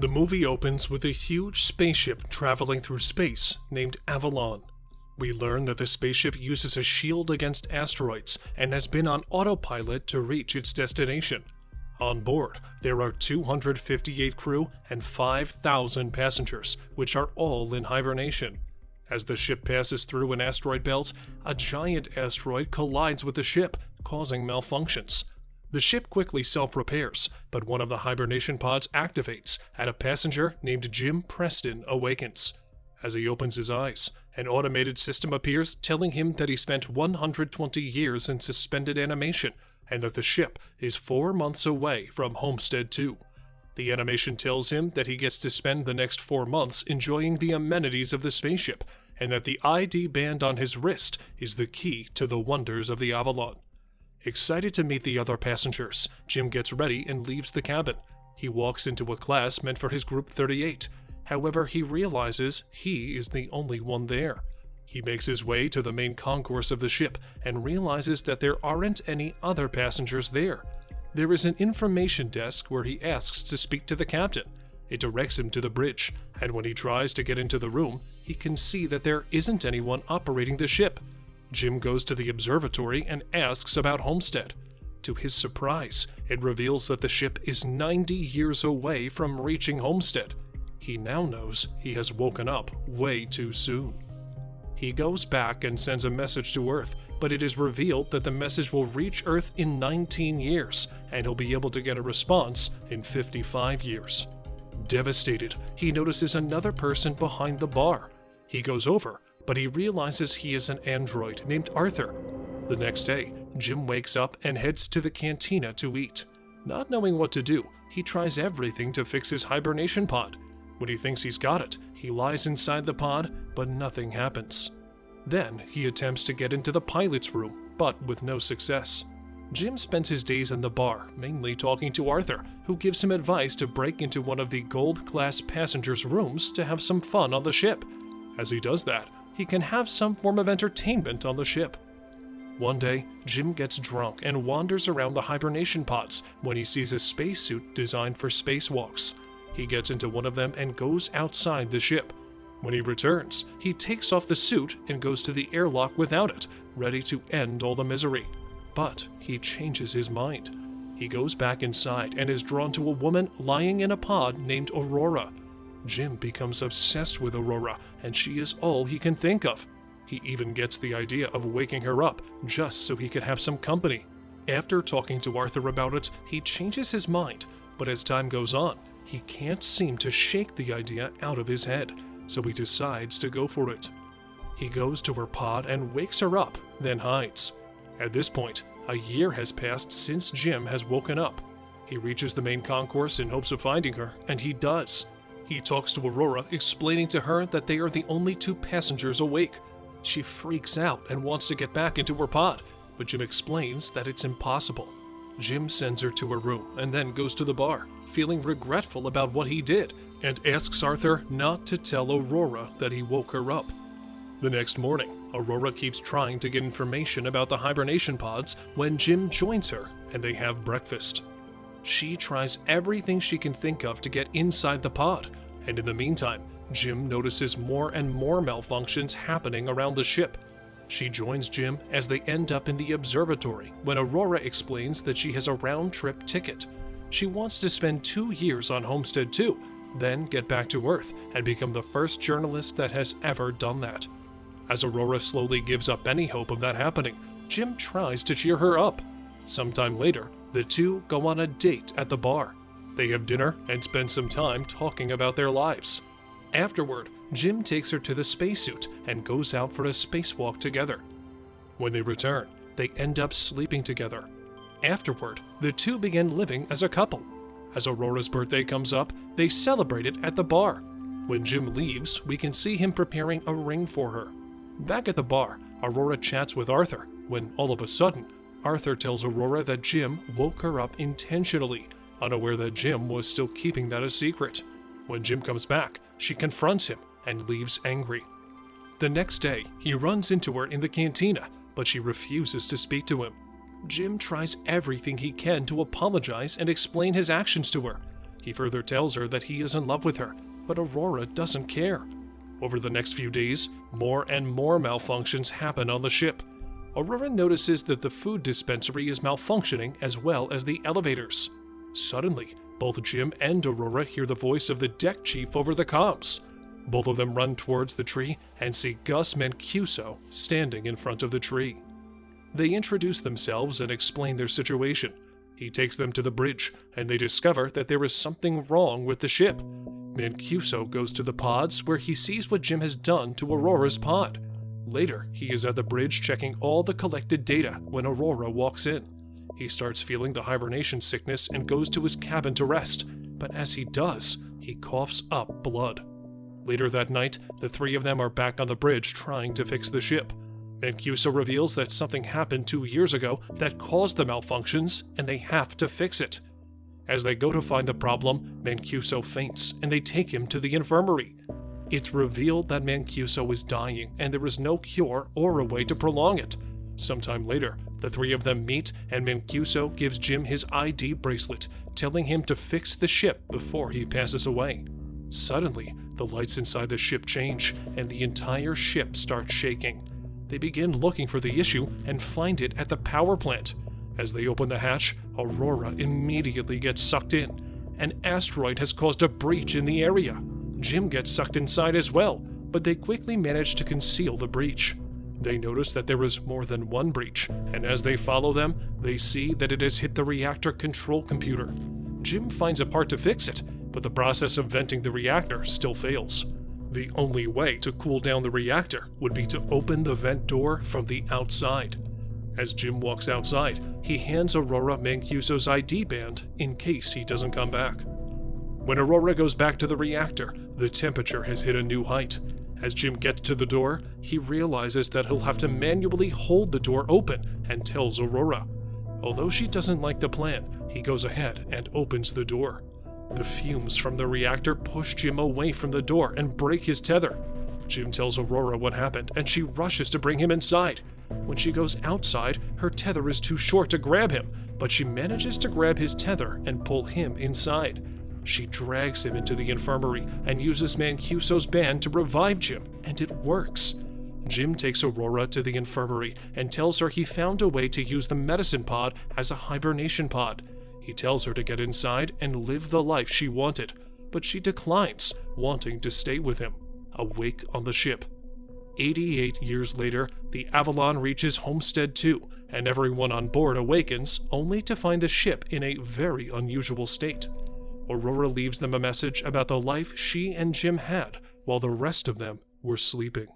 The movie opens with a huge spaceship traveling through space named Avalon. We learn that the spaceship uses a shield against asteroids and has been on autopilot to reach its destination. On board, there are 258 crew and 5,000 passengers, which are all in hibernation. As the ship passes through an asteroid belt, a giant asteroid collides with the ship, causing malfunctions. The ship quickly self-repairs, but one of the hibernation pods activates, and a passenger named Jim Preston awakens. As he opens his eyes, an automated system appears telling him that he spent 120 years in suspended animation, and that the ship is 4 months away from Homestead 2. The animation tells him that he gets to spend the next 4 months enjoying the amenities of the spaceship, and that the ID band on his wrist is the key to the wonders of the Avalon. Excited to meet the other passengers, Jim gets ready and leaves the cabin. He walks into a class meant for his group 38. However, he realizes he is the only one there. He makes his way to the main concourse of the ship and realizes that there aren't any other passengers there. There is an information desk where he asks to speak to the captain. It directs him to the bridge, and when he tries to get into the room, he can see that there isn't anyone operating the ship. Jim goes to the observatory and asks about Homestead. To his surprise, it reveals that the ship is 90 years away from reaching Homestead. He now knows he has woken up way too soon. He goes back and sends a message to Earth, but it is revealed that the message will reach Earth in 19 years, and he'll be able to get a response in 55 years. Devastated, he notices another person behind the bar. He goes over, but he realizes he is an android named Arthur. The next day, Jim wakes up and heads to the cantina to eat. Not knowing what to do, he tries everything to fix his hibernation pod. When he thinks he's got it, he lies inside the pod, but nothing happens. Then he attempts to get into the pilot's room, but with no success. Jim spends his days in the bar, mainly talking to Arthur, who gives him advice to break into one of the gold-class passengers' rooms to have some fun on the ship. As he does that, he can have some form of entertainment on the ship. One day, Jim gets drunk and wanders around the hibernation pods when he sees a spacesuit designed for spacewalks. He gets into one of them and goes outside the ship. When he returns, he takes off the suit and goes to the airlock without it, ready to end all the misery. But he changes his mind. He goes back inside and is drawn to a woman lying in a pod named Aurora. Jim becomes obsessed with Aurora, and she is all he can think of. He even gets the idea of waking her up, just so he could have some company. After talking to Arthur about it, he changes his mind, but as time goes on, he can't seem to shake the idea out of his head, so he decides to go for it. He goes to her pod and wakes her up, then hides. At this point, a year has passed since Jim has woken up. He reaches the main concourse in hopes of finding her, and he does. He talks to Aurora, explaining to her that they are the only 2 passengers awake. She freaks out and wants to get back into her pod, but Jim explains that it's impossible. Jim sends her to her room and then goes to the bar, feeling regretful about what he did, and asks Arthur not to tell Aurora that he woke her up. The next morning, Aurora keeps trying to get information about the hibernation pods when Jim joins her and they have breakfast. She tries everything she can think of to get inside the pod, and in the meantime, Jim notices more and more malfunctions happening around the ship. She joins Jim as they end up in the observatory when Aurora explains that she has a round-trip ticket. She wants to spend 2 years on Homestead 2, then get back to Earth and become the first journalist that has ever done that. As Aurora slowly gives up any hope of that happening, Jim tries to cheer her up. Sometime later, the two go on a date at the bar. They have dinner and spend some time talking about their lives. Afterward, Jim takes her to the spacesuit and goes out for a spacewalk together. When they return, they end up sleeping together. Afterward, the two begin living as a couple. As Aurora's birthday comes up, they celebrate it at the bar. When Jim leaves, we can see him preparing a ring for her. Back at the bar, Aurora chats with Arthur, when all of a sudden, Arthur tells Aurora that Jim woke her up intentionally, unaware that Jim was still keeping that a secret. When Jim comes back, she confronts him and leaves angry. The next day, he runs into her in the cantina, but she refuses to speak to him. Jim tries everything he can to apologize and explain his actions to her. He further tells her that he is in love with her, but Aurora doesn't care. Over the next few days, more and more malfunctions happen on the ship. Aurora notices that the food dispensary is malfunctioning as well as the elevators. Suddenly, both Jim and Aurora hear the voice of the deck chief over the comms. Both of them run towards the tree and see Gus Mancuso standing in front of the tree. They introduce themselves and explain their situation. He takes them to the bridge, and they discover that there is something wrong with the ship. Mancuso goes to the pods where he sees what Jim has done to Aurora's pod. Later, he is at the bridge checking all the collected data when Aurora walks in. He starts feeling the hibernation sickness and goes to his cabin to rest, but as he does, he coughs up blood. Later that night, the three of them are back on the bridge trying to fix the ship. Mancuso reveals that something happened 2 years ago that caused the malfunctions, and they have to fix it. As they go to find the problem, Mancuso faints, and they take him to the infirmary. It's revealed that Mancuso is dying, and there is no cure or a way to prolong it. Sometime later, the three of them meet, and Mancuso gives Jim his ID bracelet, telling him to fix the ship before he passes away. Suddenly, the lights inside the ship change, and the entire ship starts shaking. They begin looking for the issue and find it at the power plant. As they open the hatch, Aurora immediately gets sucked in. An asteroid has caused a breach in the area. Jim gets sucked inside as well, but they quickly manage to conceal the breach. They notice that there is more than one breach, and as they follow them, they see that it has hit the reactor control computer. Jim finds a part to fix it, but the process of venting the reactor still fails. The only way to cool down the reactor would be to open the vent door from the outside. As Jim walks outside, he hands Aurora Mancuso's ID band in case he doesn't come back. When Aurora goes back to the reactor, the temperature has hit a new height. As Jim gets to the door, he realizes that he'll have to manually hold the door open and tells Aurora. Although she doesn't like the plan, he goes ahead and opens the door. The fumes from the reactor push Jim away from the door and break his tether. Jim tells Aurora what happened, and she rushes to bring him inside. When she goes outside, her tether is too short to grab him, but she manages to grab his tether and pull him inside. She drags him into the infirmary and uses Mancuso's band to revive Jim, and it works. Jim takes Aurora to the infirmary and tells her he found a way to use the medicine pod as a hibernation pod. He tells her to get inside and live the life she wanted, but she declines, wanting to stay with him, awake on the ship. 88 years later, the Avalon reaches Homestead 2, and everyone on board awakens only to find the ship in a very unusual state. Aurora leaves them a message about the life she and Jim had while the rest of them were sleeping.